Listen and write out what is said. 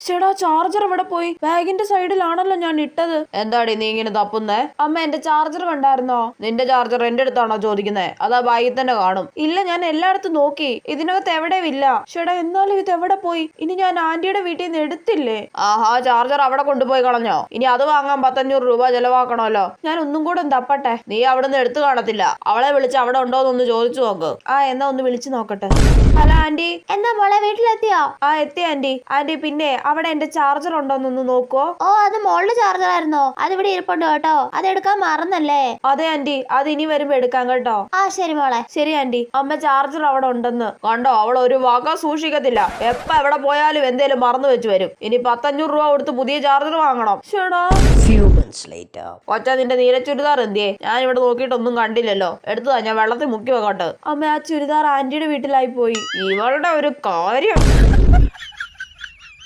ചേടാ ചാർജർ എവിടെ പോയി? ബാഗിന്റെ സൈഡിലാണല്ലോ ഞാൻ ഇട്ടത്. എന്താടി നീ ഇങ്ങനെ തപ്പുന്നേ? അമ്മ എന്റെ ചാർജർ കണ്ടായിരുന്നോ? നിന്റെ ചാർജർ എന്റെ അടുത്താണോ ചോദിക്കുന്നേ? അതാ ബാഗിൽ തന്നെ കാണും. ഇല്ല, ഞാൻ എല്ലായിടത്തും നോക്കി, ഇതിനകത്ത് എവിടെയും ഇല്ല. ചേടാ എന്നാലും ഇത് എവിടെ പോയി? ഇനി ഞാൻ ആന്റിയുടെ വീട്ടിൽ നിന്ന് എടുത്തില്ലേ? ആഹാ, ചാർജർ അവിടെ കൊണ്ടുപോയി കളഞ്ഞോ? ഇനി അത് വാങ്ങാൻ 500 രൂപ ചെലവാക്കണമല്ലോ. ഞാൻ ഒന്നും കൂടെ തപ്പട്ടെ. നീ അവിടെ നിന്ന് എടുത്തു കാണത്തില്ല. അവളെ വിളിച്ച് അവിടെ ഉണ്ടോന്നൊന്ന് ചോദിച്ചു നോക്ക്. എന്നാ ഒന്ന് വിളിച്ചു നോക്കട്ടെ. Hello aunty. എന്താ മോളെ, വീട്ടിലെത്തിയോ? എത്തി ആന്റി. ആന്റി പിന്നെ അവിടെ എന്റെ ചാർജർ ഉണ്ടോന്നൊന്ന് നോക്കുവോ? ഓ, അത് മോളുടെ ചാർജർ ആയിരുന്നോ? അത് ഇവിടെ ഇരിപ്പുണ്ട് കേട്ടോ. അത് എടുക്കാൻ മറന്നല്ലേ? അതെ ആന്റി, അത് ഇനി വരുമ്പോ എടുക്കാം കേട്ടോ. ശരി മോളെ. ശരി ആന്റി. അമ്മ ചാർജർ അവിടെ ഉണ്ടെന്ന് കണ്ടോ? അവൾ ഒരു വക സൂക്ഷിക്കത്തില്ല. എപ്പ എവിടെ പോയാലും എന്തേലും മറന്നു വെച്ച് വരും. ഇനി 500 രൂപ കൊടുത്ത് പുതിയ ചാർജർ വാങ്ങണം. കൊച്ചാ, നിന്റെ നീല ചുരിദാർ എന്തിയേ? ഞാൻ ഇവിടെ നോക്കിയിട്ടൊന്നും കണ്ടില്ലല്ലോ. എടുത്തതാ, ഞാൻ വെള്ളത്തിൽ മുക്കി വെക്കട്ടെ. അമ്മ, ആ ചുരിദാർ ആന്റിയുടെ വീട്ടിലായി പോയി. ഇവളുടെ ഒരു കാര്യം.